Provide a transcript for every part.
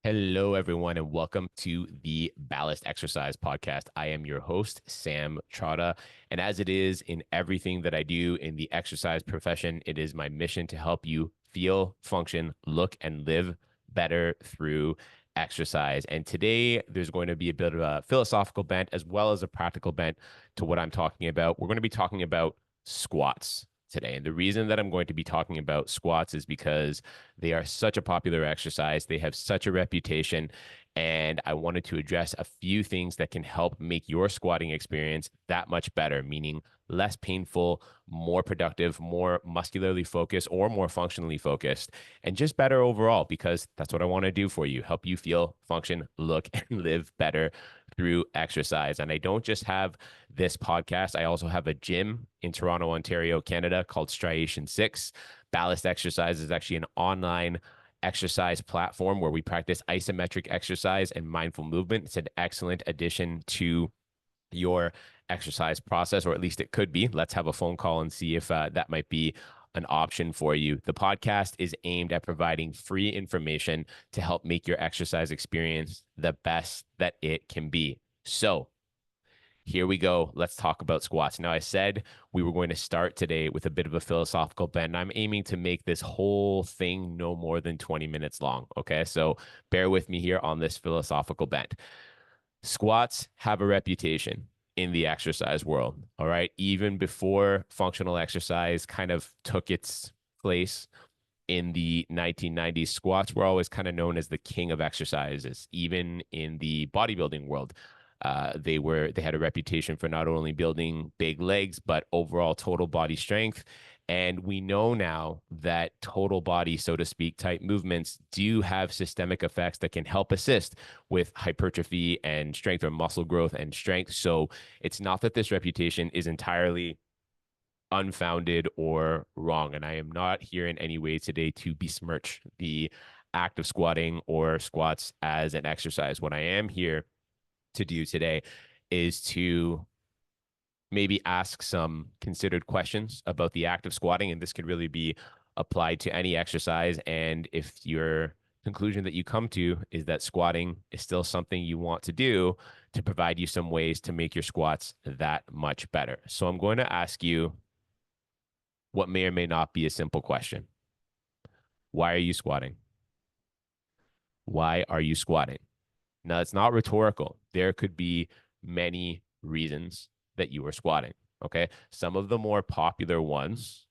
Hello, everyone, and welcome to the Ballast Exercise Podcast. I am your host, Sam Trotta. And as it is in everything that I do in the exercise profession, it is my mission to help you feel, function, look, and live better through exercise. And today, there's going to be a bit of a philosophical bent as well as a practical bent to what I'm talking about. We're going to be talking about squats today. And the reason that I'm going to be talking about squats is because they are such a popular exercise. They have such a reputation. And I wanted to address a few things that can help make your squatting experience that much better, meaning less painful, more productive, more muscularly focused, or more functionally focused, and just better overall, because that's what I want to do for you, help you feel, function, look, and live better through exercise. And I don't just have this podcast, I also have a gym in Toronto, Ontario, Canada called Striation 6. Ballast Exercise is actually an online exercise platform where we practice isometric exercise and mindful movement. It's an excellent addition to your exercise process, or at least it could be. Let's have a phone call and see if that might be an option for you. The podcast is aimed at providing free information to help make your exercise experience the best that it can be. So, here we go. Let's talk about squats. Now, I said we were going to start today with a bit of a philosophical bend. I'm aiming to make this whole thing no more than 20 minutes long. Okay. So bear with me here on this philosophical bent. Squats have a reputation in the exercise world. All right. Even before functional exercise kind of took its place in the 1990s, squats were always kind of known as the king of exercises, even in the bodybuilding world. They had a reputation for not only building big legs, but overall total body strength. And we know now that total body, so to speak, type movements do have systemic effects that can help assist with hypertrophy and strength, or muscle growth and strength. So it's not that this reputation is entirely unfounded or wrong. And I am not here in any way today to besmirch the act of squatting or squats as an exercise. What I am here to do today is to maybe ask some considered questions about the act of squatting. And this could really be applied to any exercise. And if your conclusion that you come to is that squatting is still something you want to do, to provide you some ways to make your squats that much better. So I'm going to ask you what may or may not be a simple question. Why are you squatting? Why are you squatting? Now, it's not rhetorical. There could be many reasons that you are squatting. Okay. Some of the more popular ones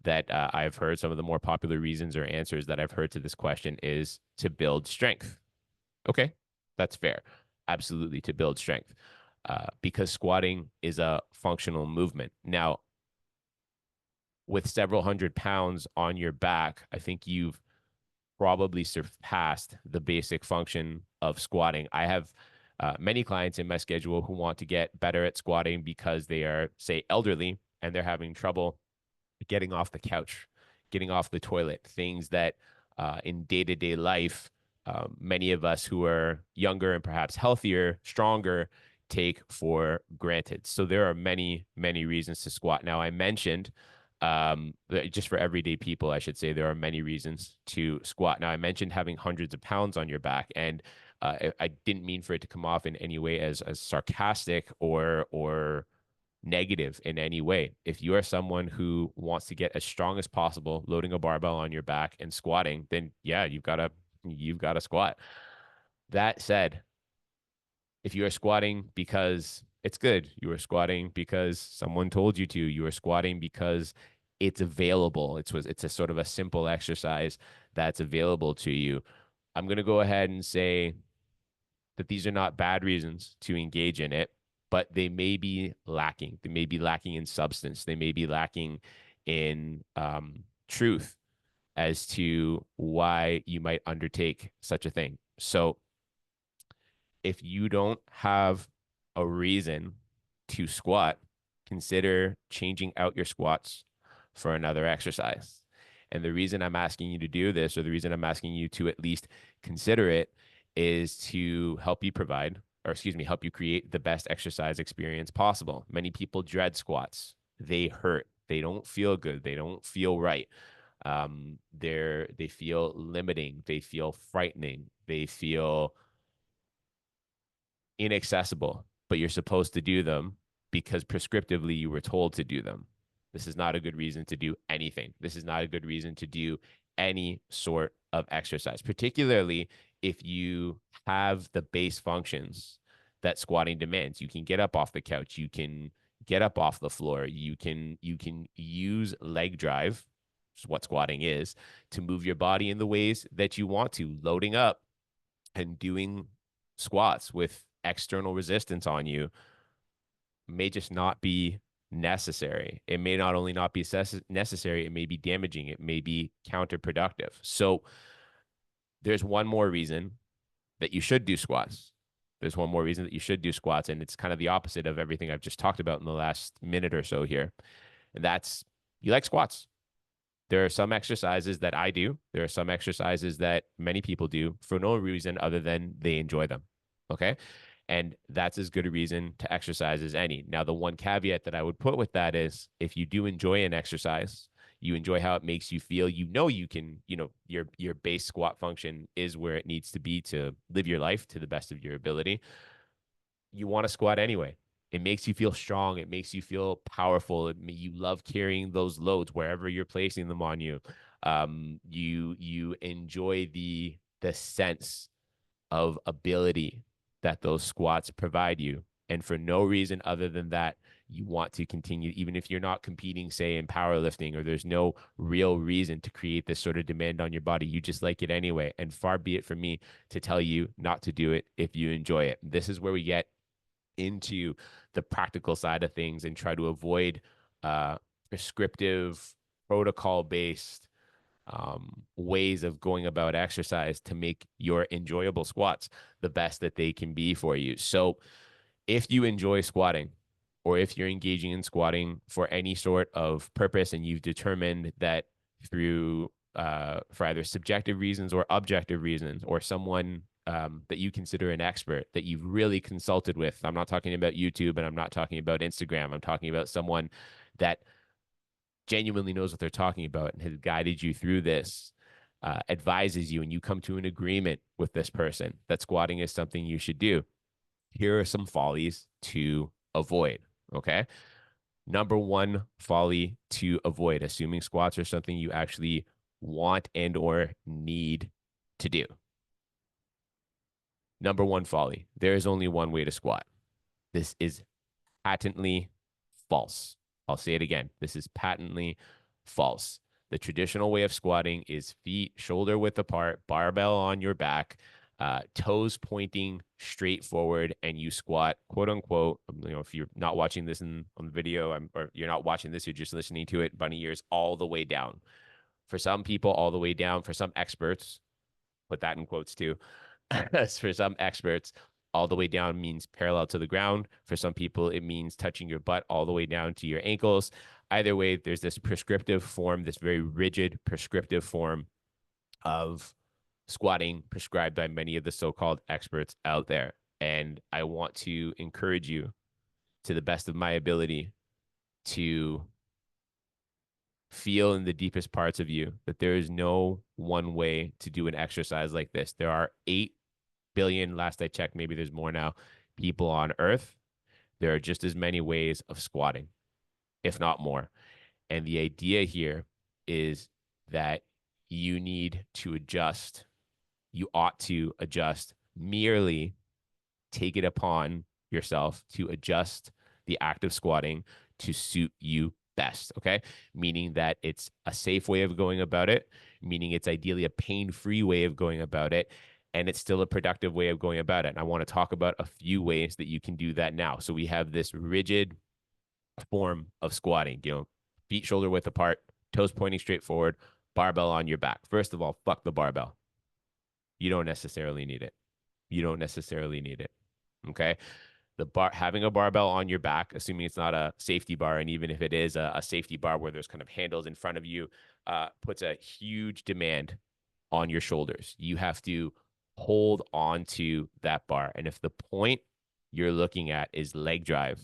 that I've heard, some of the more popular reasons or answers that I've heard to this question is to build strength. Okay. That's fair. Absolutely, to build strength, because squatting is a functional movement. Now, with several hundred pounds on your back, I think you've probably surpassed the basic function of squatting. I have many clients in my schedule who want to get better at squatting because they are, say, elderly and they're having trouble getting off the couch, getting off the toilet, things that in day to day life, many of us who are younger and perhaps healthier, stronger, take for granted. So there are many, many reasons to squat. Now, I mentioned just for everyday people, I should say, there are many reasons to squat. Now, I mentioned having hundreds of pounds on your back, and I didn't mean for it to come off in any way as sarcastic or negative in any way. If you are someone who wants to get as strong as possible, loading a barbell on your back and squatting, then yeah, you've got to squat. That said, if you are squatting because it's good, you are squatting because someone told you to, you are squatting because it's available. It's a sort of a simple exercise that's available to you. I'm going to go ahead and say that these are not bad reasons to engage in it, but they may be lacking. They may be lacking in substance. They may be lacking in truth as to why you might undertake such a thing. So if you don't have a reason to squat, consider changing out your squats for another exercise. And the reason I'm asking you to do this, or the reason I'm asking you to at least consider it, is to help you provide, or excuse me, help you create the best exercise experience possible. Many people dread squats. They hurt. They don't feel good. They don't feel right. They feel limiting. They feel frightening. They feel inaccessible, but you're supposed to do them because prescriptively you were told to do them. This is not a good reason to do anything. This is not a good reason to do any sort of exercise, particularly if you have the base functions that squatting demands. You can get up off the couch, you can get up off the floor, you can use leg drive, which is what squatting is, to move your body in the ways that you want to, loading up and doing squats with external resistance on you may just not be necessary. It may not only not be necessary, it may be damaging, it may be counterproductive. So there's one more reason that you should do squats. There's one more reason that you should do squats, and it's kind of the opposite of everything I've just talked about in the last minute or so here. And that's you like squats. There are some exercises that I do. There are some exercises that many people do for no reason other than they enjoy them. Okay. And that's as good a reason to exercise as any. Now, the one caveat that I would put with that is if you do enjoy an exercise, you enjoy how it makes you feel, you can, your base squat function is where it needs to be to live your life to the best of your ability. You want to squat anyway. It makes you feel strong. It makes you feel powerful. You love carrying those loads wherever you're placing them on you. You enjoy the sense of ability that those squats provide you. And for no reason other than that, you want to continue, even if you're not competing, say, in powerlifting, or there's no real reason to create this sort of demand on your body. You just like it anyway. And far be it from me to tell you not to do it if you enjoy it. This is where we get into the practical side of things and try to avoid prescriptive, protocol based ways of going about exercise to make your enjoyable squats the best that they can be for you. So, if you enjoy squatting, or if you're engaging in squatting for any sort of purpose, and you've determined that through for either subjective reasons or objective reasons, or someone that you consider an expert that you've really consulted with. I'm not talking about YouTube, and I'm not talking about Instagram. I'm talking about someone that genuinely knows what they're talking about and has guided you through this, advises you, and you come to an agreement with this person that squatting is something you should do. Here are some follies to avoid. Okay. Number one folly to avoid, assuming squats are something you actually want and or need to do. Number one folly, there is only one way to squat. This is patently false. I'll say it again. This is patently false. The traditional way of squatting is feet shoulder width apart, barbell on your back, toes pointing straight forward, and you squat, quote unquote. If you're not watching this on the video, or you're not watching this, you're just listening to it, bunny ears all the way down. For some people, all the way down. For some experts, put that in quotes too. For some experts, all the way down means parallel to the ground. For some people, it means touching your butt all the way down to your ankles. Either way, there's this prescriptive form, this very rigid prescriptive form of squatting prescribed by many of the so-called experts out there. And I want to encourage you, to the best of my ability, to feel in the deepest parts of you that there is no one way to do an exercise like this. There are 8 billion, last I checked, maybe there's more now, people on earth. There are just as many ways of squatting, if not more. And the idea here is that you need to adjust. You ought to adjust, merely take it upon yourself to adjust the act of squatting to suit you best. Okay. Meaning that it's a safe way of going about it, meaning it's ideally a pain-free way of going about it, and it's still a productive way of going about it. And I want to talk about a few ways that you can do that now. So we have this rigid form of squatting, feet shoulder width apart, toes pointing straight forward, barbell on your back. First of all, fuck the barbell. You don't necessarily need it. You don't necessarily need it. Okay. Having a barbell on your back, assuming it's not a safety bar, and even if it is a safety bar where there's kind of handles in front of you, puts a huge demand on your shoulders. You have to hold on to that bar. And if the point you're looking at is leg drive,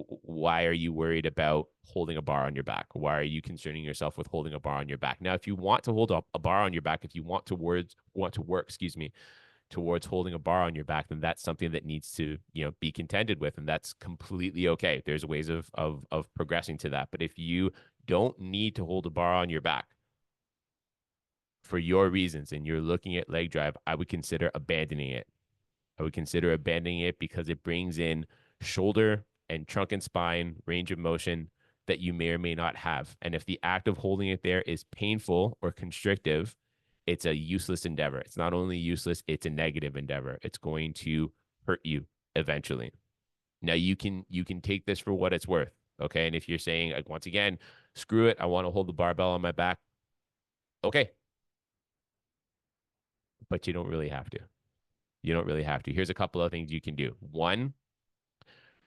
Why are you worried about holding a bar on your back? Why are you concerning yourself with holding a bar on your back? Now, if you want to hold up a bar on your back, if you want to work, excuse me, towards holding a bar on your back, then that's something that needs to, be contended with, and that's completely okay. There's ways of progressing to that. But if you don't need to hold a bar on your back for your reasons and you're looking at leg drive, I would consider abandoning it. I would consider abandoning it because it brings in shoulder and trunk and spine range of motion that you may or may not have. And if the act of holding it there is painful or constrictive, it's a useless endeavor. It's not only useless, it's a negative endeavor. It's going to hurt you eventually. Now you can take this for what it's worth. Okay. And if you're saying, like, once again, screw it, I want to hold the barbell on my back. Okay. But you don't really have to. You don't really have to. Here's a couple of things you can do. One,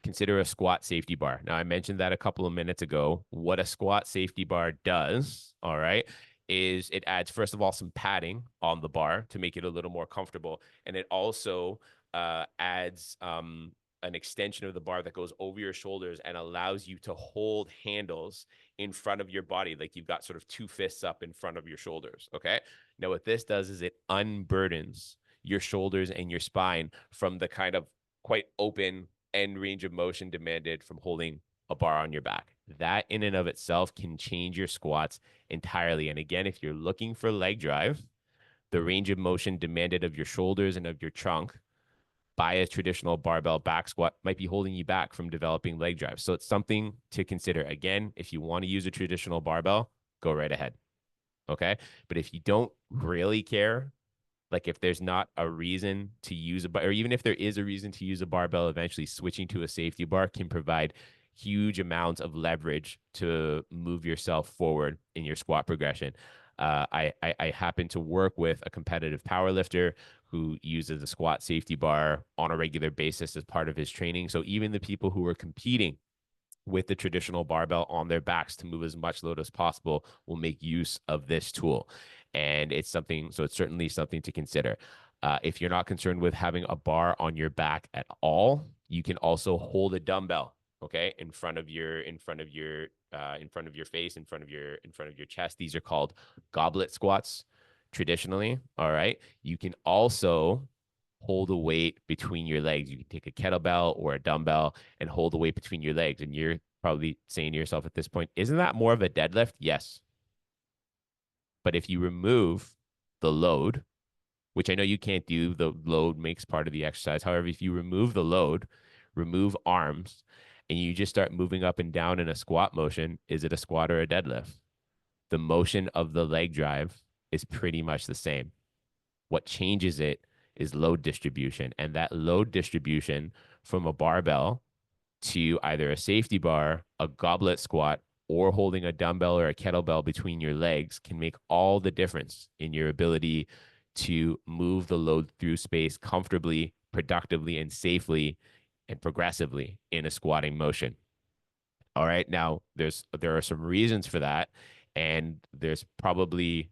consider a squat safety bar. Now, I mentioned that a couple of minutes ago. What a squat safety bar does, all right, is it adds, first of all, some padding on the bar to make it a little more comfortable. And it also adds an extension of the bar that goes over your shoulders and allows you to hold handles in front of your body. Like you've got sort of two fists up in front of your shoulders. Okay. Now, what this does is it unburdens your shoulders and your spine from the kind of quite open end range of motion demanded from holding a bar on your back. That in and of itself can change your squats entirely. And again, if you're looking for leg drive, the range of motion demanded of your shoulders and of your trunk by a traditional barbell back squat might be holding you back from developing leg drive. So it's something to consider. Again, if you want to use a traditional barbell, go right ahead. Okay. But if you don't really care, like if there's not a reason to use a bar, or even if there is a reason to use a barbell, eventually switching to a safety bar can provide huge amounts of leverage to move yourself forward in your squat progression. I happen to work with a competitive powerlifter who uses a squat safety bar on a regular basis as part of his training. So even the people who are competing with the traditional barbell on their backs to move as much load as possible will make use of this tool. And it's something, so it's certainly something to consider. If you're not concerned with having a bar on your back at all, you can also hold a dumbbell, okay, in front of your face, in front of your chest. These are called goblet squats traditionally. All right. You can also hold a weight between your legs. You can take a kettlebell or a dumbbell and hold the weight between your legs. And you're probably saying to yourself at this point, isn't that more of a deadlift? Yes. But if you remove the load, which I know you can't do, the load makes part of the exercise. However, if you remove the load, remove arms, and you just start moving up and down in a squat motion, is it a squat or a deadlift? The motion of the leg drive is pretty much the same. What changes it is load distribution. And that load distribution from a barbell to either a safety bar, a goblet squat, or holding a dumbbell or a kettlebell between your legs can make all the difference in your ability to move the load through space comfortably, productively, and safely and progressively in a squatting motion. All right. Now, there are some reasons for that, and there's probably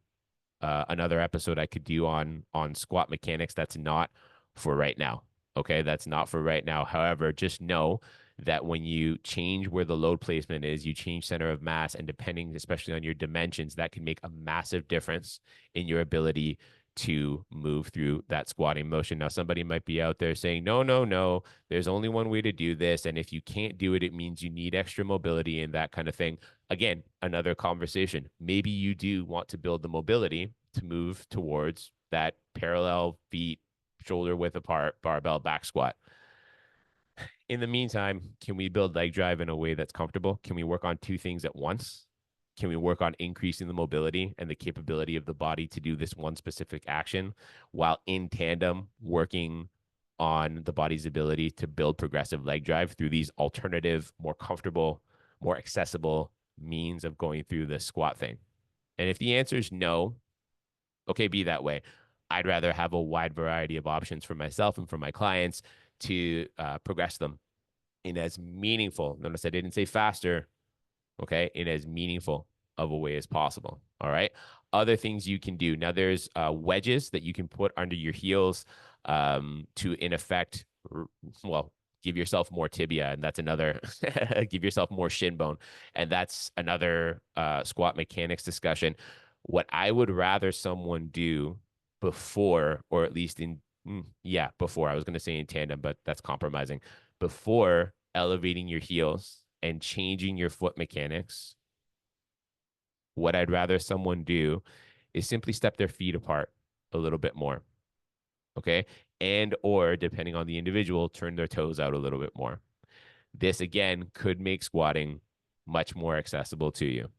another episode I could do on squat mechanics. That's not for right now. Okay, that's not for right now. However, just know that when you change where the load placement is, you change center of mass, and depending, especially on your dimensions, that can make a massive difference in your ability to move through that squatting motion. Now, somebody might be out there saying, no, no, no, there's only one way to do this. And if you can't do it, it means you need extra mobility and that kind of thing. Again, another conversation. Maybe you do want to build the mobility to move towards that parallel feet, shoulder width apart, barbell back squat. In the meantime, can we build leg drive in a way that's comfortable? Can we work on two things at once? Can we work on increasing the mobility and the capability of the body to do this one specific action while in tandem working on the body's ability to build progressive leg drive through these alternative, more comfortable, more accessible means of going through the squat thing? And if the answer is no, okay, be that way. I'd rather have a wide variety of options for myself and for my clients to progress them in as meaningful, notice I didn't say faster, okay, in as meaningful of a way as possible. All right. Other things you can do. Now, there's wedges that you can put under your heels to, in effect, well, give yourself more tibia, and that's another give yourself more shin bone, and that's another squat mechanics discussion. What I would rather someone do before, or at least yeah, before, I was going to say in tandem, but that's compromising, before elevating your heels and changing your foot mechanics, what I'd rather someone do is simply step their feet apart a little bit more. Okay. And, or depending on the individual, turn their toes out a little bit more. This again could make squatting much more accessible to you.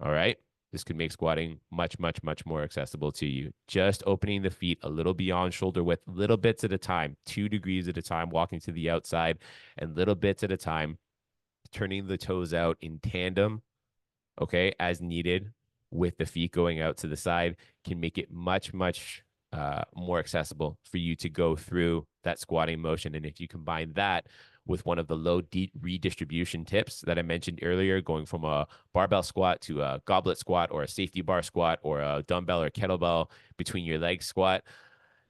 All right. This could make squatting much, much, much more accessible to you. Just opening the feet a little beyond shoulder width, little bits at a time, 2 degrees at a time, walking to the outside, and little bits at a time, turning the toes out in tandem, okay, as needed, with the feet going out to the side, can make it much, much more accessible for you to go through that squatting motion. And if you combine that with one of the load redistribution tips that I mentioned earlier, going from a barbell squat to a goblet squat or a safety bar squat or a dumbbell or kettlebell between your legs squat,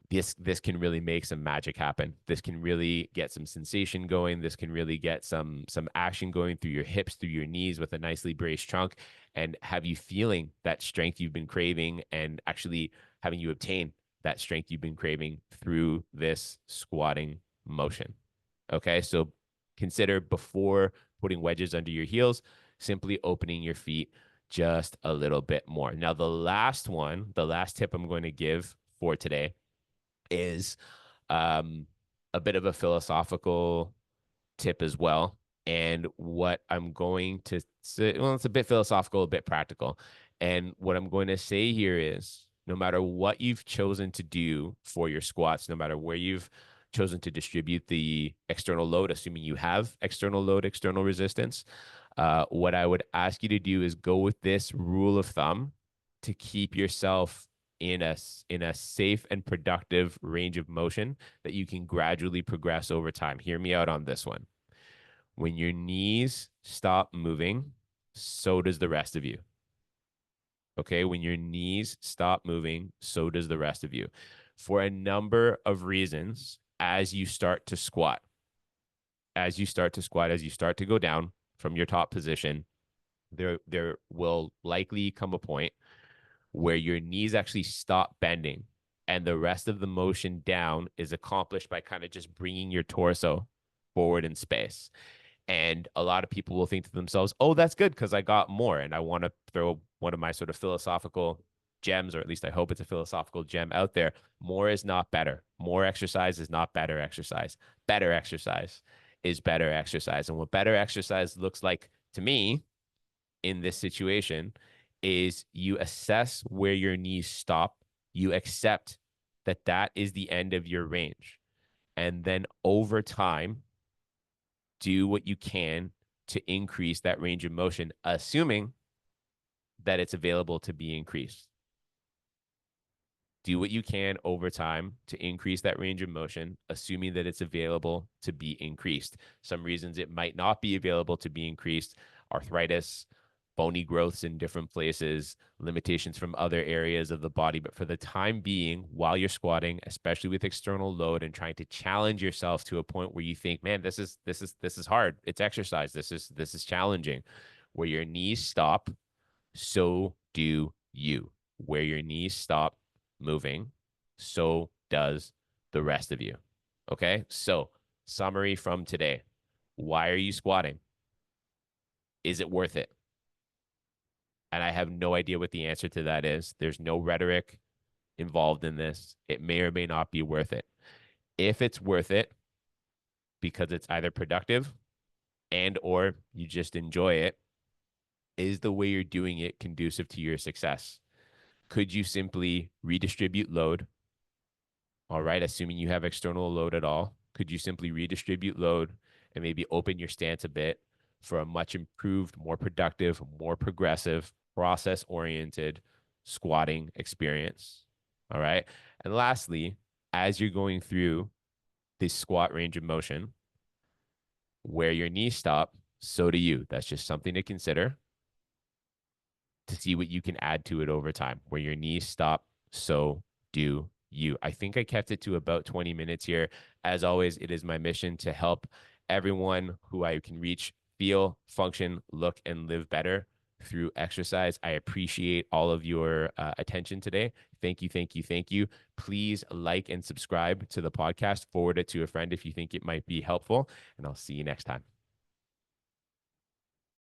this can really make some magic happen. This can really get some sensation going. This can really get some action going through your hips, through your knees with a nicely braced trunk, and have you feeling that strength you've been craving, and actually having you obtain that strength you've been craving through this squatting motion. Okay, so consider, before putting wedges under your heels, simply opening your feet just a little bit more. Now, the last tip I'm going to give for today is a bit of a philosophical tip as well. And what I'm going to say, well, it's a bit philosophical, a bit practical. And what I'm going to say here is, no matter what you've chosen to do for your squats, no matter where you've chosen to distribute the external load, assuming you have external load, external resistance, what I would ask you to do is go with this rule of thumb to keep yourself in a safe and productive range of motion that you can gradually progress over time. Hear me out on this one. When your knees stop moving, so does the rest of you. Okay, when your knees stop moving, so does the rest of you. For a number of reasons, as you start to squat, as you start to go down from your top position, there will likely come a point where your knees actually stop bending, and the rest of the motion down is accomplished by kind of just bringing your torso forward in space. And a lot of people will think to themselves, oh, that's good because I got more. And I want to throw one of my sort of philosophical gems, or at least I hope it's a philosophical gem out there. More is not better. More exercise is not better exercise. Better exercise is better exercise. And what better exercise looks like to me in this situation is, you assess where your knees stop. You accept that that is the end of your range. And then over time, do what you can to increase that range of motion, assuming that it's available to be increased. Do what you can over time to increase that range of motion, assuming that it's available to be increased. Some reasons it might not be available to be increased: arthritis, bony growths in different places, limitations from other areas of the body. But for the time being, while you're squatting, especially with external load and trying to challenge yourself to a point where you think, man, this is hard. It's exercise. This is challenging. Where your knees stop, so do you. Where your knees stop moving, so does the rest of you. Okay? So, summary from today. Why are you squatting? Is it worth it? And I have no idea what the answer to that is. There's no rhetoric involved in this. It may or may not be worth it. If it's worth it because it's either productive and or you just enjoy it, is the way you're doing it conducive to your success? Could you simply redistribute load? All right, assuming you have external load at all, could you simply redistribute load and maybe open your stance a bit for a much improved, more productive, more progressive, process-oriented squatting experience? All right. And lastly, as you're going through this squat range of motion, where your knees stop, so do you. That's just something to consider, to see what you can add to it over time. Where your knees stop, so do you. I think I kept it to about 20 minutes here. As always, it is my mission to help everyone who I can reach feel, function, look, and live better through exercise. I appreciate all of your attention today. Thank you, thank you, thank you. Please like and subscribe to the podcast. Forward it to a friend if you think it might be helpful. And I'll see you next time.